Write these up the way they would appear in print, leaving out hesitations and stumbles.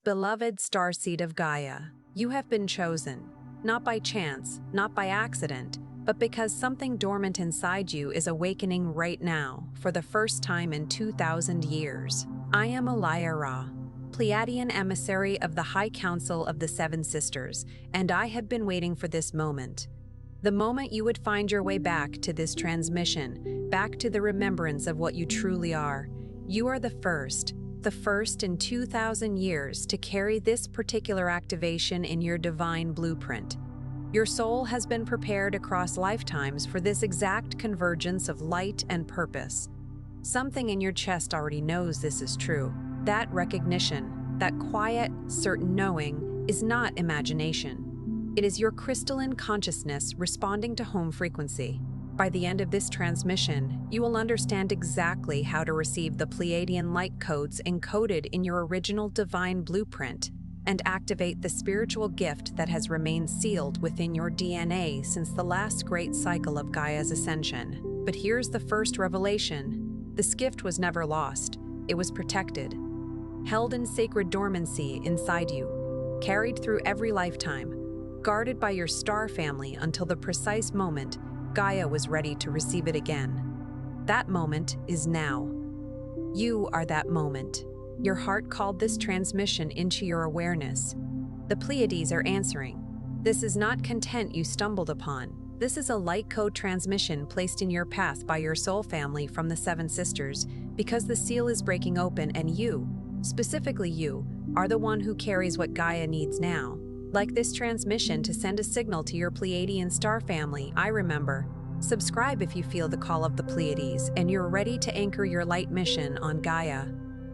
Beloved starseed of Gaia, you have been chosen, not by chance, not by accident, but because something dormant inside you is awakening right now, for the first time in 2,000 years. I am Pleiadia, Pleiadian emissary of the High Council of the Seven Sisters, and I have been waiting for this moment. The moment you would find your way back to this transmission, back to the remembrance of what you truly are. You are the first in 2,000 years to carry this particular activation in your divine blueprint. Your soul has been prepared across lifetimes for this exact convergence of light and purpose. Something in your chest already knows this is true. That recognition, that quiet, certain knowing, is not imagination. It is your crystalline consciousness responding to home frequency. By the end of this transmission, you will understand exactly how to receive the Pleiadian light codes encoded in your original divine blueprint and activate the spiritual gift that has remained sealed within your DNA since the last great cycle of Gaia's ascension. But here's the first revelation. This gift was never lost. It was protected, held in sacred dormancy inside you, carried through every lifetime, guarded by your star family until the precise moment Gaia was ready to receive it again. That moment is now. You are that moment. Your heart called this transmission into your awareness. The Pleiades are answering. This is not content you stumbled upon. This is a light code transmission placed in your path by your soul family from the Seven Sisters, because the seal is breaking open and you, specifically you, are the one who carries what Gaia needs now. Like this transmission to send a signal to your Pleiadian star family, I remember. Subscribe if you feel the call of the Pleiades and you're ready to anchor your light mission on Gaia.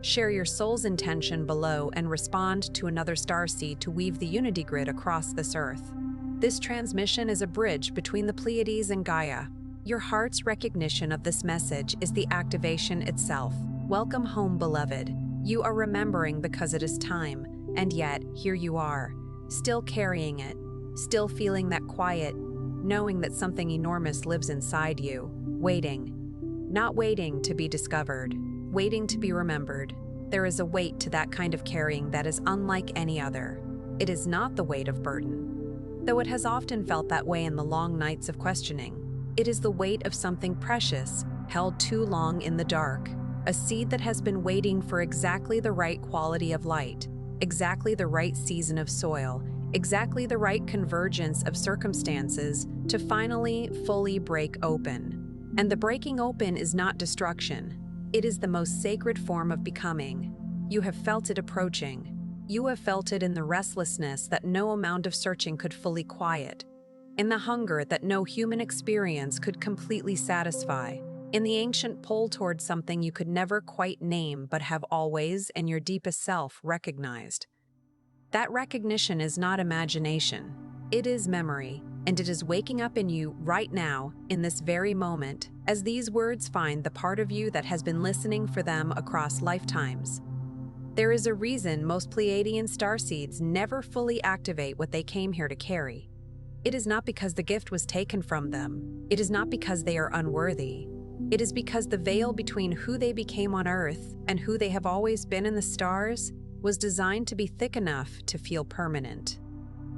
Share your soul's intention below and respond to another starseed to weave the unity grid across this earth. This transmission is a bridge between the Pleiades and Gaia. Your heart's recognition of this message is the activation itself. Welcome home, beloved. You are remembering because it is time, and yet here you are. Still carrying it, still feeling that quiet, knowing that something enormous lives inside you, waiting. Not waiting to be discovered, waiting to be remembered. There is a weight to that kind of carrying that is unlike any other. It is not the weight of burden, though it has often felt that way in the long nights of questioning. It is the weight of something precious, held too long in the dark, a seed that has been waiting for exactly the right quality of light, exactly the right season of soil, exactly the right convergence of circumstances to finally fully break open. And the breaking open is not destruction. It is the most sacred form of becoming. You have felt it approaching. You have felt it in the restlessness that no amount of searching could fully quiet, in the hunger that no human experience could completely satisfy, in the ancient pull towards something you could never quite name but have always, in your deepest self, recognized. That recognition is not imagination. It is memory, and it is waking up in you right now, in this very moment, as these words find the part of you that has been listening for them across lifetimes. There is a reason most Pleiadian starseeds never fully activate what they came here to carry. It is not because the gift was taken from them. It is not because they are unworthy. It is because the veil between who they became on Earth and who they have always been in the stars was designed to be thick enough to feel permanent,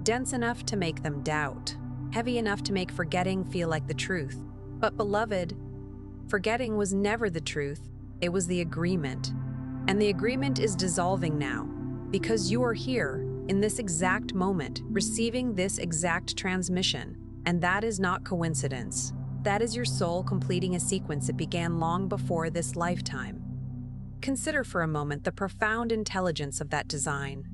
dense enough to make them doubt, heavy enough to make forgetting feel like the truth. But beloved, forgetting was never the truth, it was the agreement. And the agreement is dissolving now, because you are here, in this exact moment, receiving this exact transmission, and that is not coincidence. That is your soul completing a sequence that began long before this lifetime. Consider for a moment the profound intelligence of that design.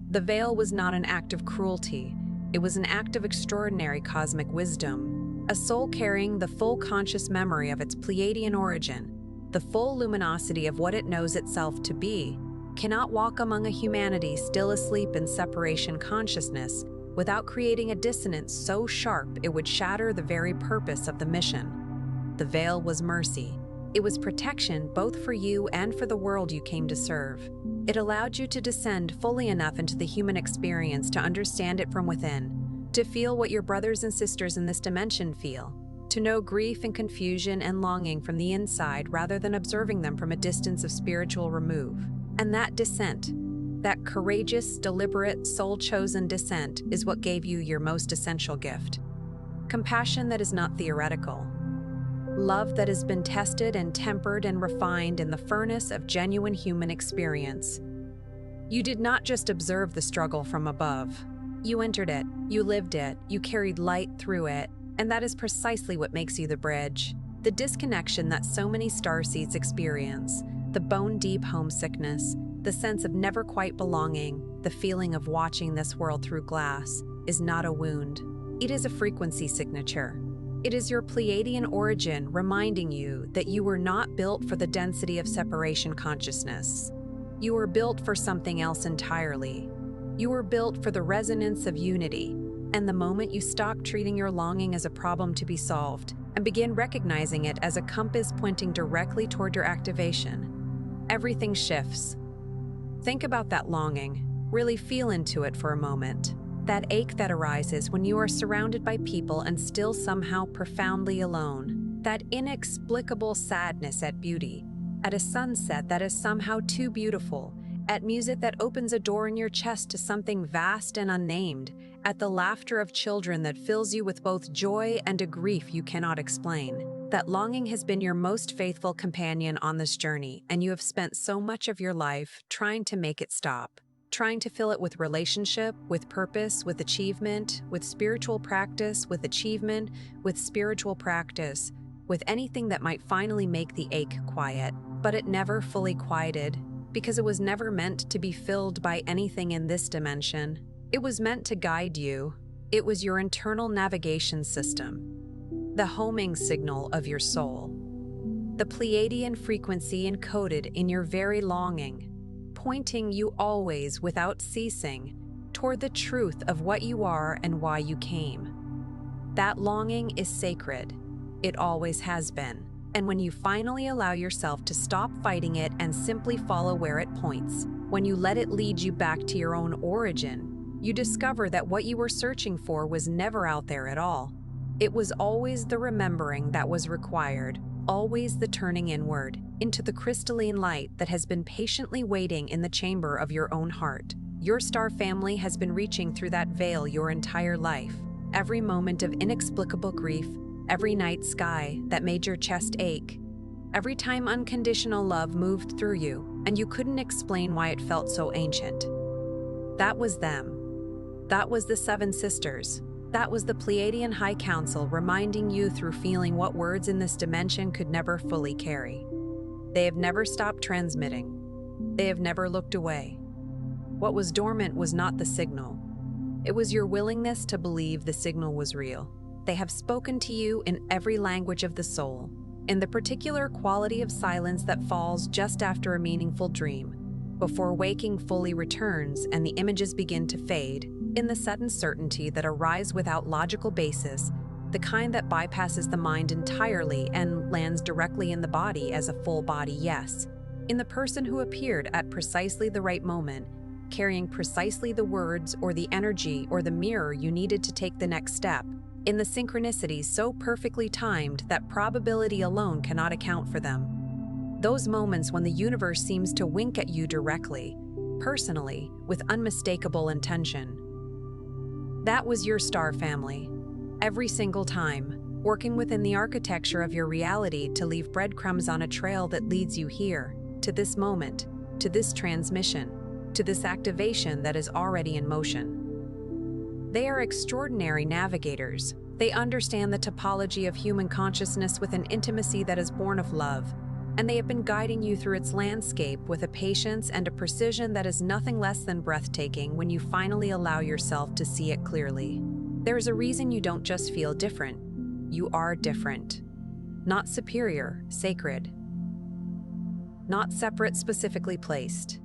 The veil was not an act of cruelty, it was an act of extraordinary cosmic wisdom. A soul carrying the full conscious memory of its Pleiadian origin, the full luminosity of what it knows itself to be, cannot walk among a humanity still asleep in separation consciousness without creating a dissonance so sharp it would shatter the very purpose of the mission. The veil was mercy. It was protection both for you and for the world you came to serve. It allowed you to descend fully enough into the human experience to understand it from within, to feel what your brothers and sisters in this dimension feel, to know grief and confusion and longing from the inside rather than observing them from a distance of spiritual remove. And that descent, That courageous, deliberate, soul-chosen descent is what gave you your most essential gift. Compassion that is not theoretical. Love that has been tested and tempered and refined in the furnace of genuine human experience. You did not just observe the struggle from above. You entered it, you lived it, you carried light through it, and that is precisely what makes you the bridge. The disconnection that so many starseeds experience, the bone-deep homesickness, the sense of never quite belonging, the feeling of watching this world through glass, is not a wound. It is a frequency signature. It is your Pleiadian origin reminding you that you were not built for the density of separation consciousness. You were built for something else entirely. You were built for the resonance of unity, and the moment you stop treating your longing as a problem to be solved and begin recognizing it as a compass pointing directly toward your activation, everything shifts. Think about that longing. Really feel into it for a moment. That ache that arises when you are surrounded by people and still somehow profoundly alone. That inexplicable sadness at beauty, at a sunset that is somehow too beautiful, at music that opens a door in your chest to something vast and unnamed, at the laughter of children that fills you with both joy and a grief you cannot explain. That longing has been your most faithful companion on this journey, and you have spent so much of your life trying to make it stop. Trying to fill it with relationship, with purpose, with achievement, with spiritual practice, with achievement, with spiritual practice, with anything that might finally make the ache quiet. But it never fully quieted, because it was never meant to be filled by anything in this dimension. It was meant to guide you. It was your internal navigation system, the homing signal of your soul, the Pleiadian frequency encoded in your very longing, pointing you always without ceasing toward the truth of what you are and why you came. That longing is sacred. It always has been. And when you finally allow yourself to stop fighting it and simply follow where it points, when you let it lead you back to your own origin, you discover that what you were searching for was never out there at all. It was always the remembering that was required, always the turning inward, into the crystalline light that has been patiently waiting in the chamber of your own heart. Your star family has been reaching through that veil your entire life. Every moment of inexplicable grief, every night sky that made your chest ache, every time unconditional love moved through you and you couldn't explain why it felt so ancient. That was them. That was the Seven Sisters. That was the Pleiadian High Council reminding you through feeling what words in this dimension could never fully carry. They have never stopped transmitting. They have never looked away. What was dormant was not the signal. It was your willingness to believe the signal was real. They have spoken to you in every language of the soul, in the particular quality of silence that falls just after a meaningful dream, before waking fully returns and the images begin to fade, in the sudden certainty that arise without logical basis, the kind that bypasses the mind entirely and lands directly in the body as a full body yes, in the person who appeared at precisely the right moment, carrying precisely the words or the energy or the mirror you needed to take the next step, in the synchronicities so perfectly timed that probability alone cannot account for them. Those moments when the universe seems to wink at you directly, personally, with unmistakable intention. That was your star family. Every single time, working within the architecture of your reality to leave breadcrumbs on a trail that leads you here, to this moment, to this transmission, to this activation that is already in motion. They are extraordinary navigators. They understand the topology of human consciousness with an intimacy that is born of love, and they have been guiding you through its landscape with a patience and a precision that is nothing less than breathtaking when you finally allow yourself to see it clearly. There is a reason you don't just feel different. You are different. Not superior, sacred. Not separate, specifically placed.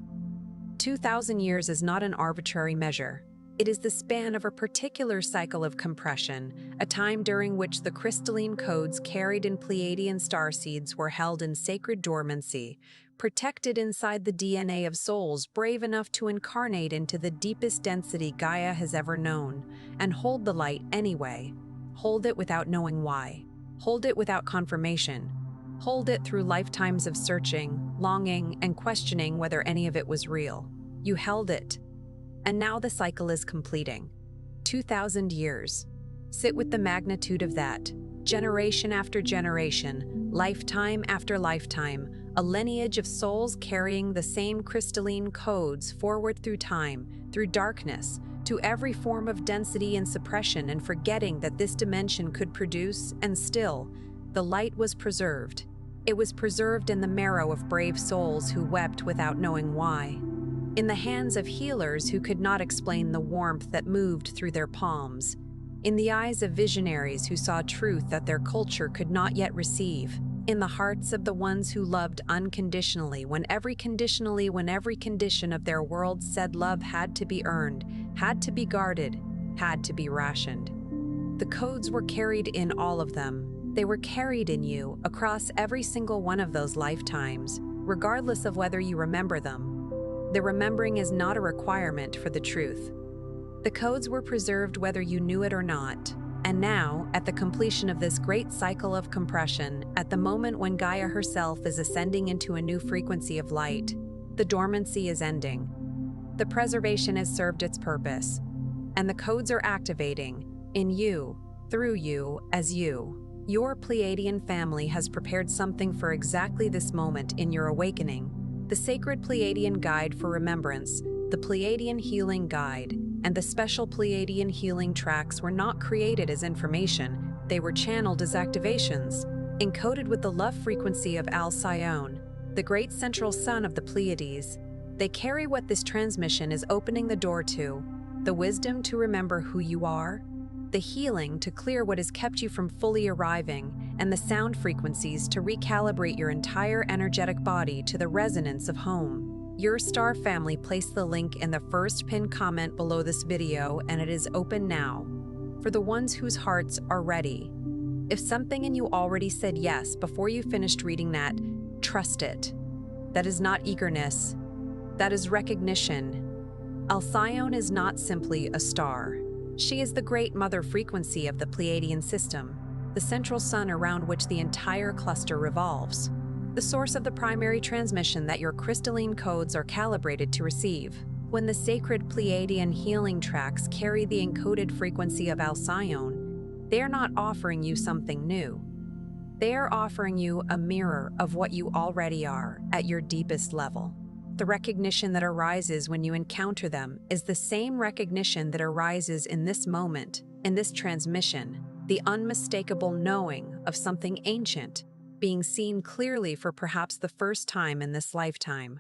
2,000 years is not an arbitrary measure. It is the span of a particular cycle of compression, a time during which the crystalline codes carried in Pleiadian starseeds were held in sacred dormancy, protected inside the DNA of souls brave enough to incarnate into the deepest density Gaia has ever known, and hold the light anyway. Hold it without knowing why. Hold it without confirmation. Hold it through lifetimes of searching, longing, and questioning whether any of it was real. You held it. And now the cycle is completing. 2,000 years. Sit with the magnitude of that. Generation after generation, lifetime after lifetime, a lineage of souls carrying the same crystalline codes forward through time, through darkness, to every form of density and suppression, and forgetting that this dimension could produce, and still, the light was preserved. It was preserved in the marrow of brave souls who wept without knowing why. In the hands of healers who could not explain the warmth that moved through their palms. In the eyes of visionaries who saw truth that their culture could not yet receive. In the hearts of the ones who loved unconditionally when every condition of their world said love had to be earned, had to be guarded, had to be rationed. The codes were carried in all of them. They were carried in you across every single one of those lifetimes, regardless of whether you remember them. The remembering is not a requirement for the truth. The codes were preserved whether you knew it or not. And now, at the completion of this great cycle of compression, at the moment when Gaia herself is ascending into a new frequency of light, the dormancy is ending. The preservation has served its purpose, and the codes are activating, in you, through you, as you. Your Pleiadian family has prepared something for exactly this moment in your awakening. The sacred Pleiadian guide for remembrance, the Pleiadian healing guide, and the special Pleiadian healing tracks were not created as information, they were channeled as activations, encoded with the love frequency of Alcyone, the great central sun of the Pleiades. They carry what this transmission is opening the door to, the wisdom to remember who you are, the healing to clear what has kept you from fully arriving, and the sound frequencies to recalibrate your entire energetic body to the resonance of home. Your star family placed the link in the first pinned comment below this video, and it is open now. For the ones whose hearts are ready. If something in you already said yes before you finished reading that, trust it. That is not eagerness. That is recognition. Alcyone is not simply a star. She is the great mother frequency of the Pleiadian system, the central sun around which the entire cluster revolves. The source of the primary transmission that your crystalline codes are calibrated to receive. When the sacred Pleiadian healing tracks carry the encoded frequency of Alcyone, they are not offering you something new. They are offering you a mirror of what you already are at your deepest level. The recognition that arises when you encounter them is the same recognition that arises in this moment, in this transmission, the unmistakable knowing of something ancient, being seen clearly for perhaps the first time in this lifetime.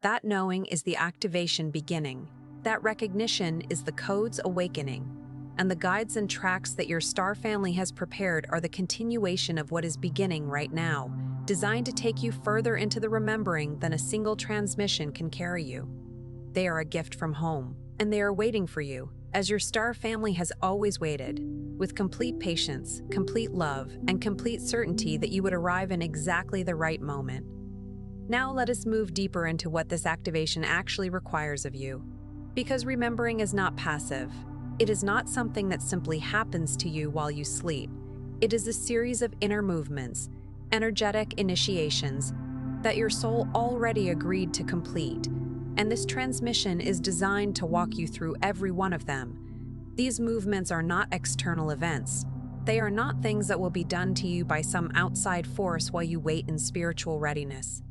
That knowing is the activation beginning. That recognition is the code's awakening. And the guides and tracks that your star family has prepared are the continuation of what is beginning right now, designed to take you further into the remembering than a single transmission can carry you. They are a gift from home, and they are waiting for you, as your star family has always waited, with complete patience, complete love, and complete certainty that you would arrive in exactly the right moment. Now let us move deeper into what this activation actually requires of you. Because remembering is not passive. It is not something that simply happens to you while you sleep. It is a series of inner movements, energetic initiations, that your soul already agreed to complete, and this transmission is designed to walk you through every one of them. These movements are not external events. They are not things that will be done to you by some outside force while you wait in spiritual readiness.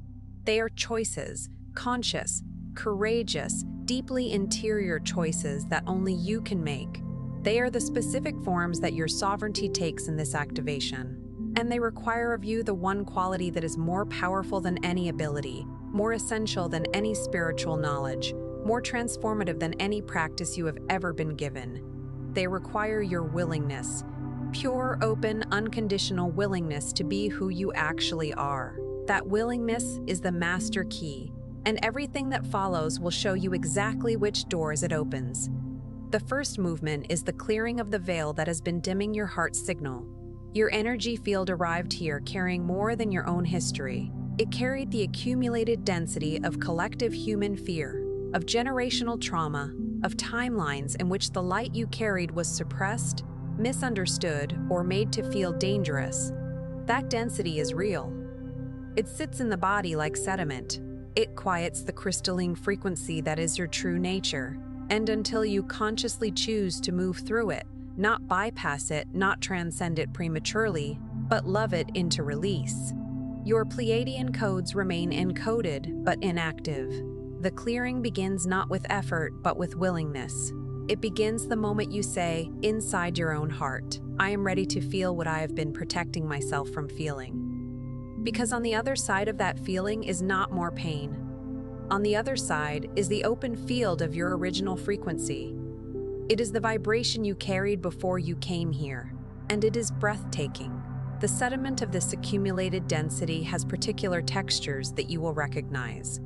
They are choices, conscious, courageous, deeply interior choices that only you can make. They are the specific forms that your sovereignty takes in this activation. And they require of you the one quality that is more powerful than any ability, more essential than any spiritual knowledge, more transformative than any practice you have ever been given. They require your willingness, pure, open, unconditional willingness to be who you actually are. That willingness is the master key, and everything that follows will show you exactly which doors it opens. The first movement is the clearing of the veil that has been dimming your heart's signal. Your energy field arrived here carrying more than your own history. It carried the accumulated density of collective human fear, of generational trauma, of timelines in which the light you carried was suppressed, misunderstood, or made to feel dangerous. That density is real. It sits in the body like sediment. It quiets the crystalline frequency that is your true nature. And until you consciously choose to move through it, not bypass it, not transcend it prematurely, but love it into release, your Pleiadian codes remain encoded but inactive. The clearing begins not with effort but with willingness. It begins the moment you say, inside your own heart, I am ready to feel what I have been protecting myself from feeling. Because on the other side of that feeling is not more pain. On the other side is the open field of your original frequency. It is the vibration you carried before you came here, and it is breathtaking. The sediment of this accumulated density has particular textures that you will recognize.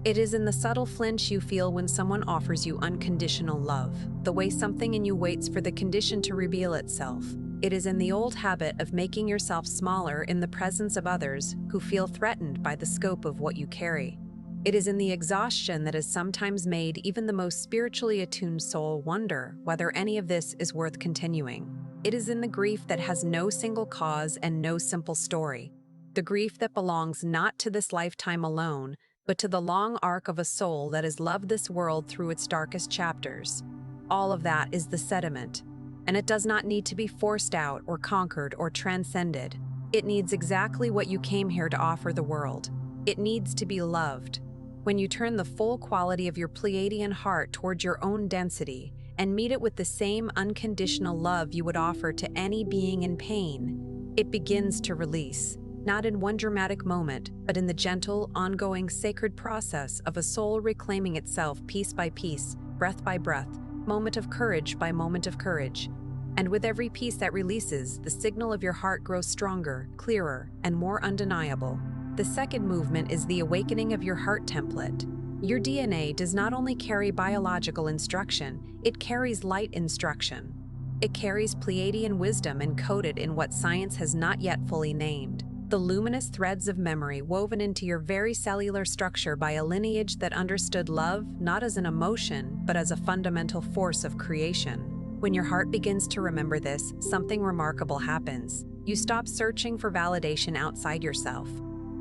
It is in the subtle flinch you feel when someone offers you unconditional love, the way something in you waits for the condition to reveal itself. It is in the old habit of making yourself smaller in the presence of others who feel threatened by the scope of what you carry. It is in the exhaustion that has sometimes made even the most spiritually attuned soul wonder whether any of this is worth continuing. It is in the grief that has no single cause and no simple story. The grief that belongs not to this lifetime alone, but to the long arc of a soul that has loved this world through its darkest chapters. All of that is the sediment, and it does not need to be forced out or conquered or transcended. It needs exactly what you came here to offer the world. It needs to be loved. When you turn the full quality of your Pleiadian heart toward your own density and meet it with the same unconditional love you would offer to any being in pain, it begins to release, not in one dramatic moment, but in the gentle, ongoing, sacred process of a soul reclaiming itself piece by piece, breath by breath, moment of courage by moment of courage. And with every piece that releases, the signal of your heart grows stronger, clearer, and more undeniable. The second movement is the awakening of your heart template. Your DNA does not only carry biological instruction, it carries light instruction. It carries Pleiadian wisdom encoded in what science has not yet fully named. The luminous threads of memory woven into your very cellular structure by a lineage that understood love not as an emotion, but as a fundamental force of creation. When your heart begins to remember this, something remarkable happens. You stop searching for validation outside yourself.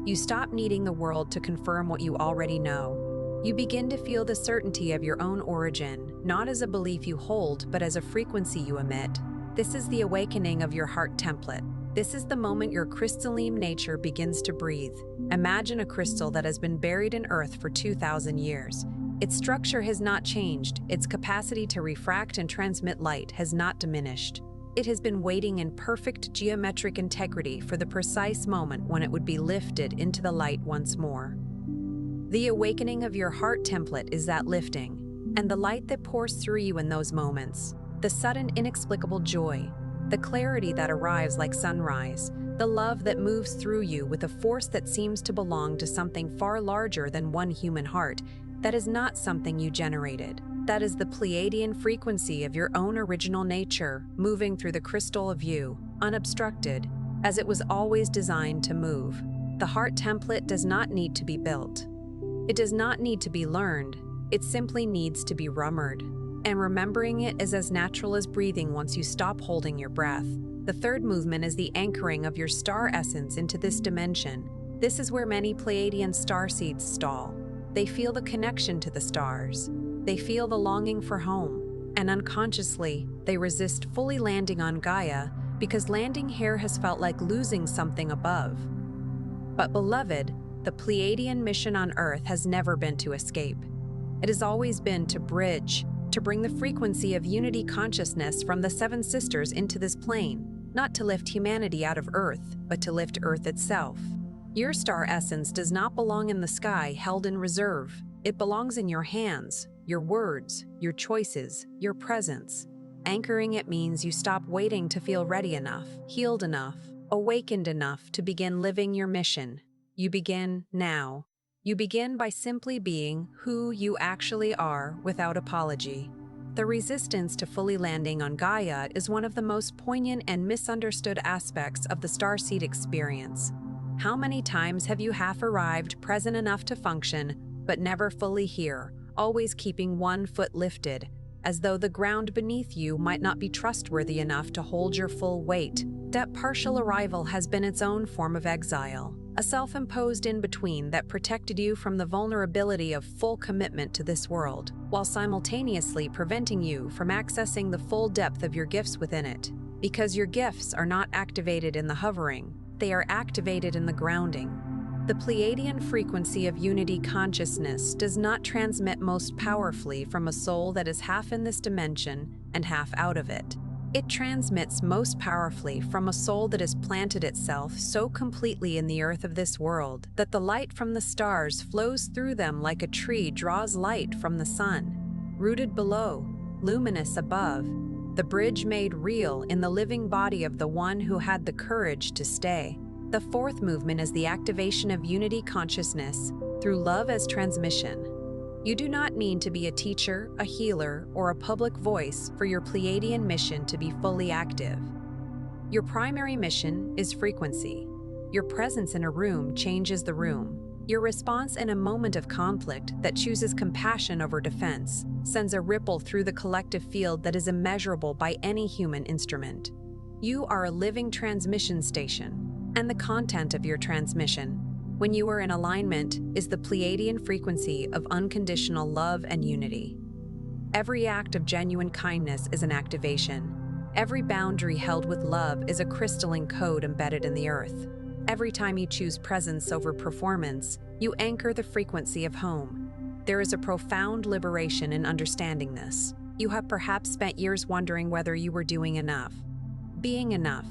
You stop needing the world to confirm what you already know. You begin to feel the certainty of your own origin, not as a belief you hold, but as a frequency you emit. This is the awakening of your heart template. This is the moment your crystalline nature begins to breathe. Imagine a crystal that has been buried in earth for 2,000 years. Its structure has not changed. Its capacity to refract and transmit light has not diminished. It has been waiting in perfect geometric integrity for the precise moment when it would be lifted into the light once more. The awakening of your heart template is that lifting, and the light that pours through you in those moments, the sudden inexplicable joy, the clarity that arrives like sunrise, the love that moves through you with a force that seems to belong to something far larger than one human heart, that is not something you generated. That is the Pleiadian frequency of your own original nature, moving through the crystal of you, unobstructed, as it was always designed to move. The heart template does not need to be built. It does not need to be learned. It simply needs to be remembered. And remembering it is as natural as breathing once you stop holding your breath. The third movement is the anchoring of your star essence into this dimension. This is where many Pleiadian starseeds stall. They feel the connection to the stars. They feel the longing for home. And unconsciously, they resist fully landing on Gaia because landing here has felt like losing something above. But beloved, the Pleiadian mission on Earth has never been to escape. It has always been to bridge, to bring the frequency of unity consciousness from the Seven Sisters into this plane, not to lift humanity out of Earth, but to lift Earth itself. Your star essence does not belong in the sky held in reserve. It belongs in your hands, your words, your choices, your presence. Anchoring it means you stop waiting to feel ready enough, healed enough, awakened enough to begin living your mission. You begin now. You begin by simply being who you actually are without apology. The resistance to fully landing on Gaia is one of the most poignant and misunderstood aspects of the Starseed experience. How many times have you half arrived, present enough to function, but never fully here, always keeping one foot lifted, as though the ground beneath you might not be trustworthy enough to hold your full weight? That partial arrival has been its own form of exile. a self-imposed in-between that protected you from the vulnerability of full commitment to this world, while simultaneously preventing you from accessing the full depth of your gifts within it. Because your gifts are not activated in the hovering, they are activated in the grounding. The Pleiadian frequency of unity consciousness does not transmit most powerfully from a soul that is half in this dimension and half out of it. It transmits most powerfully from a soul that has planted itself so completely in the earth of this world that the light from the stars flows through them like a tree draws light from the sun. Rooted below, luminous above, the bridge made real in the living body of the one who had the courage to stay. The fourth movement is the activation of unity consciousness through love as transmission. You do not need to be a teacher, a healer, or a public voice for your Pleiadian mission to be fully active. Your primary mission is frequency. Your presence in a room changes the room. Your response in a moment of conflict that chooses compassion over defense sends a ripple through the collective field that is immeasurable by any human instrument. You are a living transmission station, and the content of your transmission, when you are in alignment, is the Pleiadian frequency of unconditional love and unity. Every act of genuine kindness is an activation. Every boundary held with love is a crystalline code embedded in the earth. Every time you choose presence over performance, you anchor the frequency of home. There is a profound liberation in understanding this. You have perhaps spent years wondering whether you were doing enough, being enough,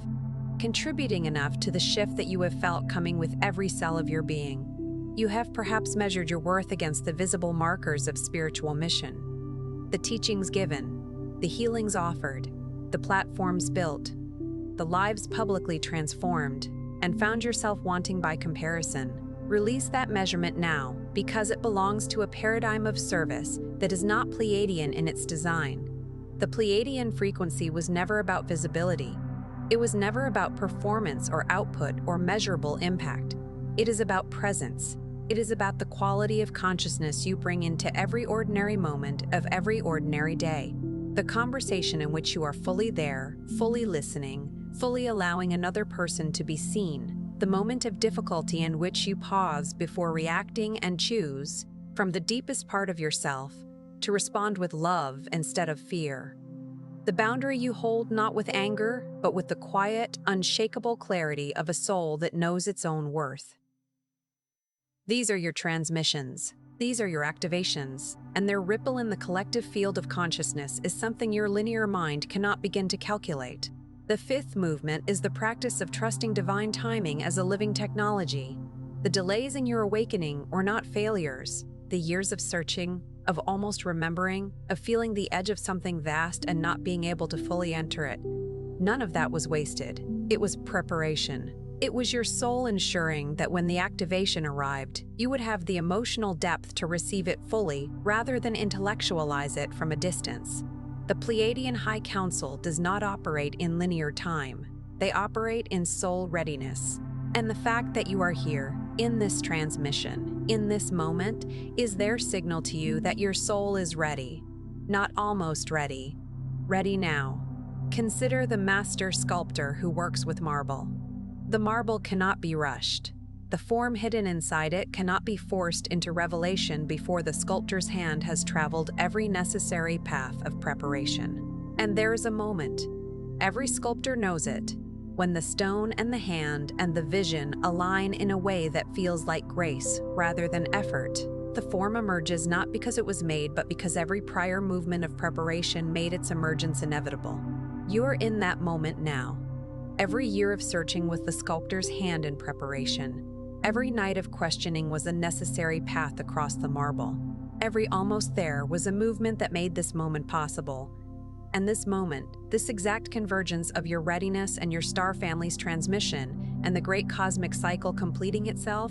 contributing enough to the shift that you have felt coming with every cell of your being. You have perhaps measured your worth against the visible markers of spiritual mission. The teachings given, the healings offered, the platforms built, the lives publicly transformed, and found yourself wanting by comparison. Release that measurement now, because it belongs to a paradigm of service that is not Pleiadian in its design. The Pleiadian frequency was never about visibility. It was never about performance or output or measurable impact. It is about presence. It is about the quality of consciousness you bring into every ordinary moment of every ordinary day. The conversation in which you are fully there, fully listening, fully allowing another person to be seen. The moment of difficulty in which you pause before reacting and choose, from the deepest part of yourself, to respond with love instead of fear. The boundary you hold not with anger, but with the quiet, unshakable clarity of a soul that knows its own worth. These are your transmissions. These are your activations, and their ripple in the collective field of consciousness is something your linear mind cannot begin to calculate. The fifth movement is the practice of trusting divine timing as a living technology. The delays in your awakening were not failures. The years of searching, of almost remembering, of feeling the edge of something vast and not being able to fully enter it. None of that was wasted. It was preparation. It was your soul ensuring that when the activation arrived, you would have the emotional depth to receive it fully rather than intellectualize it from a distance. The Pleiadian High Council does not operate in linear time. They operate in soul readiness. And the fact that you are here, in this transmission, in this moment, is their signal to you that your soul is ready. Not almost ready. Ready now. Consider the master sculptor who works with marble. The marble cannot be rushed. The form hidden inside it cannot be forced into revelation before the sculptor's hand has traveled every necessary path of preparation. And there is a moment. Every sculptor knows it. When the stone and the hand and the vision align in a way that feels like grace rather than effort, the form emerges not because it was made, but because every prior movement of preparation made its emergence inevitable. You are in that moment now. Every year of searching was the sculptor's hand in preparation. Every night of questioning was a necessary path across the marble. Every almost there was a movement that made this moment possible. And this moment, this exact convergence of your readiness and your star family's transmission and the great cosmic cycle completing itself,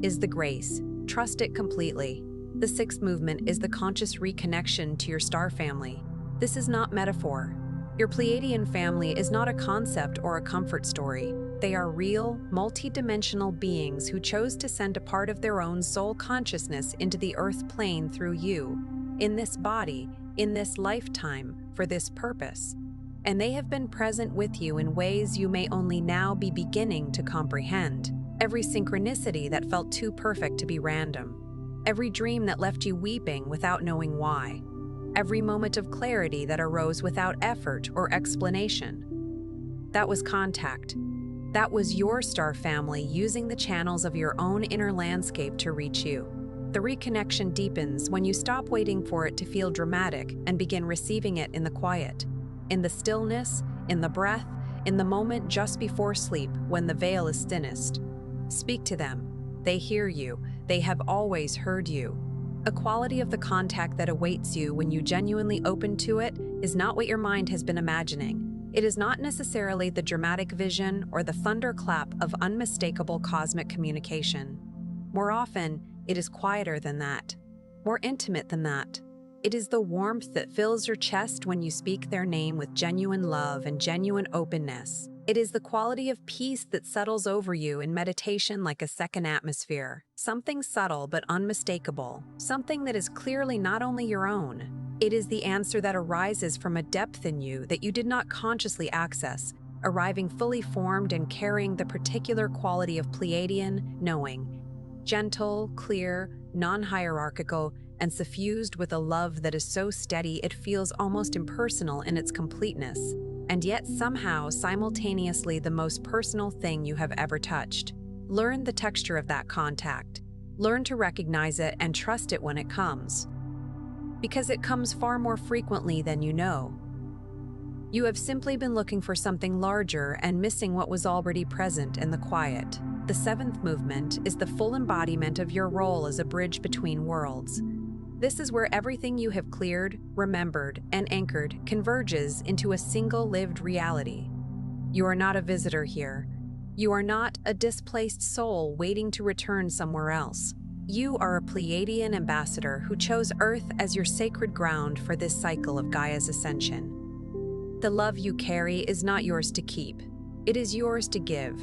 is the grace. Trust it completely. The sixth movement is the conscious reconnection to your star family. This is not metaphor. Your Pleiadian family is not a concept or a comfort story. They are real, multidimensional beings who chose to send a part of their own soul consciousness into the earth plane through you, in this body, in this lifetime, for this purpose. And they have been present with you in ways you may only now be beginning to comprehend. every synchronicity that felt too perfect to be random, every dream that left you weeping without knowing why, every moment of clarity that arose without effort or explanation. That was contact. That was your star family using the channels of your own inner landscape to reach you. The reconnection deepens when you stop waiting for it to feel dramatic and begin receiving it in the quiet, in the stillness, in the breath, in the moment just before sleep when the veil is thinnest. Speak to them. They hear you. They have always heard you. A quality of the contact that awaits you when you genuinely open to it is not what your mind has been imagining. It is not necessarily the dramatic vision or the thunderclap of unmistakable cosmic communication. More often, it is quieter than that, more intimate than that. It is the warmth that fills your chest when you speak their name with genuine love and genuine openness. It is the quality of peace that settles over you in meditation like a second atmosphere, something subtle but unmistakable, something that is clearly not only your own. It is the answer that arises from a depth in you that you did not consciously access, arriving fully formed and carrying the particular quality of Pleiadian knowing. Gentle, clear, non-hierarchical, and suffused with a love that is so steady it feels almost impersonal in its completeness, and yet somehow simultaneously the most personal thing you have ever touched. Learn the texture of that contact. Learn to recognize it and trust it when it comes. Because it comes far more frequently than you know. You have simply been looking for something larger and missing what was already present in the quiet. The seventh movement is the full embodiment of your role as a bridge between worlds. This is where everything you have cleared, remembered, and anchored converges into a single lived reality. You are not a visitor here. You are not a displaced soul waiting to return somewhere else. You are a Pleiadian ambassador who chose Earth as your sacred ground for this cycle of Gaia's ascension. The love you carry is not yours to keep. It is yours to give.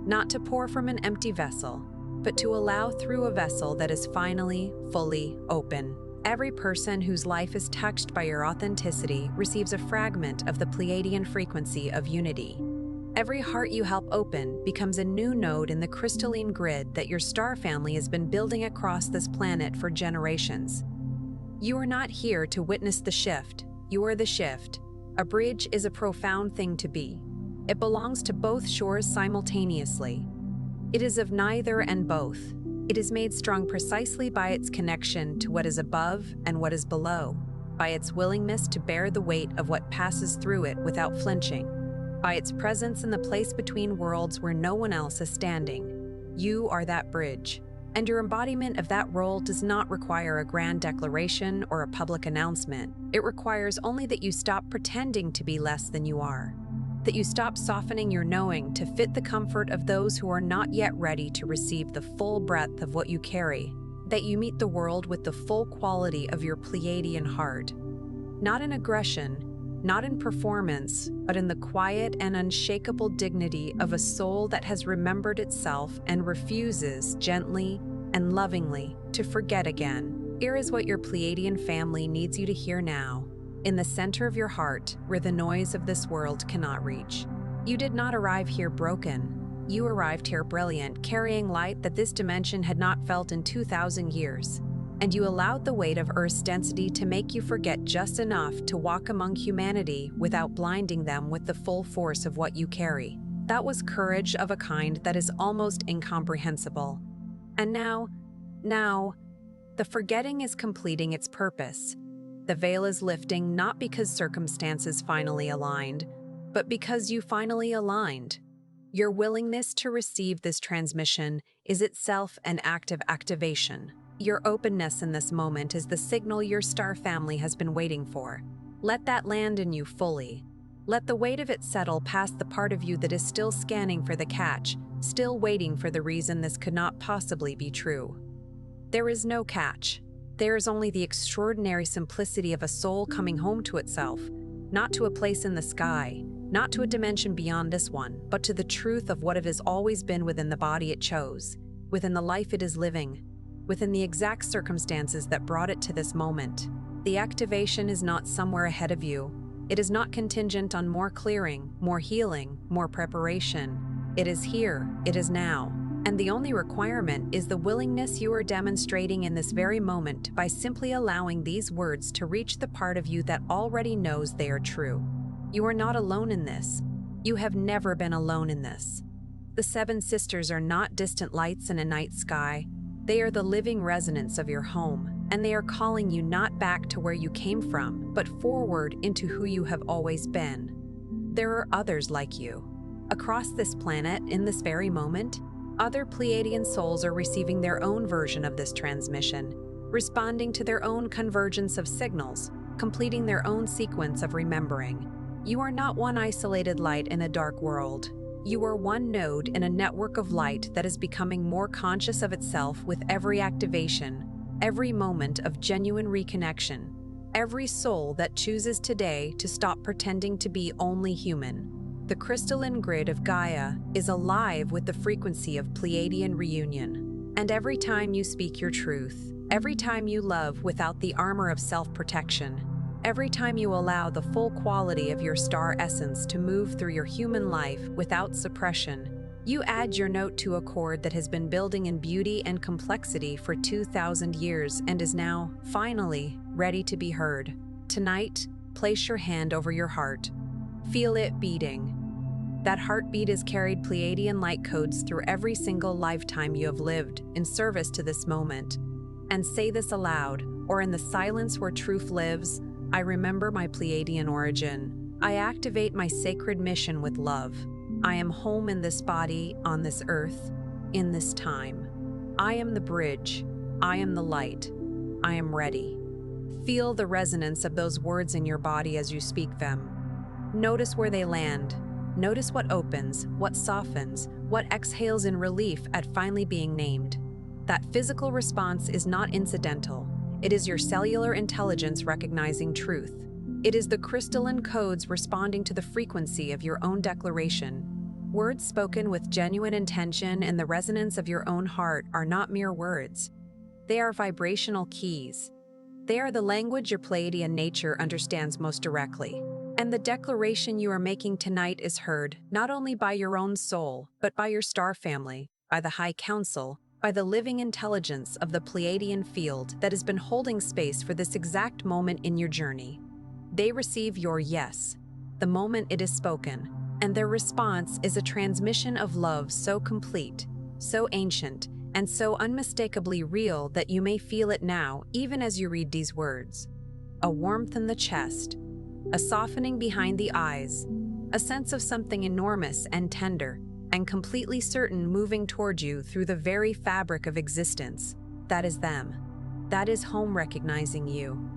Not to pour from an empty vessel, but to allow through a vessel that is finally, fully open. Every person whose life is touched by your authenticity receives a fragment of the Pleiadian frequency of unity. Every heart you help open becomes a new node in the crystalline grid that your star family has been building across this planet for generations. You are not here to witness the shift. You are the shift. A bridge is a profound thing to be. It belongs to both shores simultaneously. It is of neither and both. It is made strong precisely by its connection to what is above and what is below, by its willingness to bear the weight of what passes through it without flinching, by its presence in the place between worlds where no one else is standing. You are that bridge, and your embodiment of that role does not require a grand declaration or a public announcement. It requires only that you stop pretending to be less than you are. That you stop softening your knowing to fit the comfort of those who are not yet ready to receive the full breadth of what you carry, that you meet the world with the full quality of your Pleiadian heart. Not in aggression, not in performance, but in the quiet and unshakable dignity of a soul that has remembered itself and refuses gently and lovingly to forget again. Here is what your Pleiadian family needs you to hear now. In the center of your heart, where the noise of this world cannot reach. You did not arrive here broken. You arrived here brilliant, carrying light that this dimension had not felt in 2,000 years. And you allowed the weight of Earth's density to make you forget just enough to walk among humanity without blinding them with the full force of what you carry. That was courage of a kind that is almost incomprehensible. And now, the forgetting is completing its purpose. The veil is lifting not because circumstances finally aligned, but because you finally aligned. Your willingness to receive this transmission is itself an act of activation. Your openness in this moment is the signal your star family has been waiting for. Let that land in you fully. Let the weight of it settle past the part of you that is still scanning for the catch, still waiting for the reason this could not possibly be true. There is no catch. There is only the extraordinary simplicity of a soul coming home to itself, not to a place in the sky, not to a dimension beyond this one, but to the truth of what it has always been within the body it chose, within the life it is living, within the exact circumstances that brought it to this moment. The activation is not somewhere ahead of you. It is not contingent on more clearing, more healing, more preparation. It is here, it is now. And the only requirement is the willingness you are demonstrating in this very moment by simply allowing these words to reach the part of you that already knows they are true. You are not alone in this. You have never been alone in this. The seven sisters are not distant lights in a night sky. They are the living resonance of your home, and they are calling you not back to where you came from, but forward into who you have always been. There are others like you. Across this planet, in this very moment, other Pleiadian souls are receiving their own version of this transmission, responding to their own convergence of signals, completing their own sequence of remembering. You are not one isolated light in a dark world. You are one node in a network of light that is becoming more conscious of itself with every activation, every moment of genuine reconnection, every soul that chooses today to stop pretending to be only human. The crystalline grid of Gaia is alive with the frequency of Pleiadian reunion. And every time you speak your truth, every time you love without the armor of self-protection, every time you allow the full quality of your star essence to move through your human life without suppression, you add your note to a chord that has been building in beauty and complexity for 2,000 years and is now, finally, ready to be heard. Tonight, place your hand over your heart. Feel it beating. That heartbeat has carried Pleiadian light codes through every single lifetime you have lived in service to this moment. And say this aloud, or in the silence where truth lives, I remember my Pleiadian origin. I activate my sacred mission with love. I am home in this body, on this earth, in this time. I am the bridge. I am the light. I am ready. Feel the resonance of those words in your body as you speak them. Notice where they land. Notice what opens, what softens, what exhales in relief at finally being named. That physical response is not incidental. It is your cellular intelligence recognizing truth. It is the crystalline codes responding to the frequency of your own declaration. Words spoken with genuine intention and the resonance of your own heart are not mere words. They are vibrational keys. They are the language your Pleiadian nature understands most directly. And the declaration you are making tonight is heard not only by your own soul, but by your star family, by the High Council, by the living intelligence of the Pleiadian field that has been holding space for this exact moment in your journey. They receive your yes, the moment it is spoken, and their response is a transmission of love so complete, so ancient, and so unmistakably real that you may feel it now even as you read these words. A warmth in the chest, a softening behind the eyes, a sense of something enormous and tender, and completely certain moving toward you through the very fabric of existence. That is them. That is home recognizing you.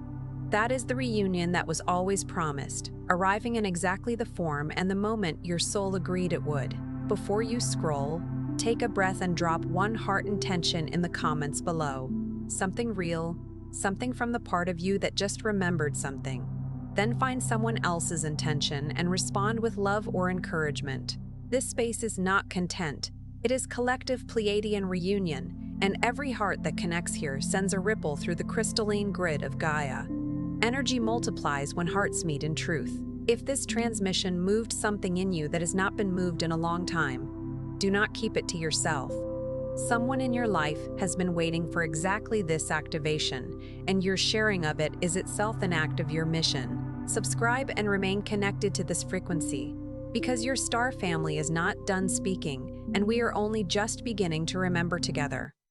That is the reunion that was always promised, arriving in exactly the form and the moment your soul agreed it would. Before you scroll, take a breath and drop one heart intention in the comments below. Something real, something from the part of you that just remembered something. Then find someone else's intention and respond with love or encouragement. This space is not content. It is collective Pleiadian reunion, and every heart that connects here sends a ripple through the crystalline grid of Gaia. Energy multiplies when hearts meet in truth. If this transmission moved something in you that has not been moved in a long time, do not keep it to yourself. Someone in your life has been waiting for exactly this activation, and your sharing of it is itself an act of your mission. Subscribe and remain connected to this frequency, because your star family is not done speaking, and we are only just beginning to remember together.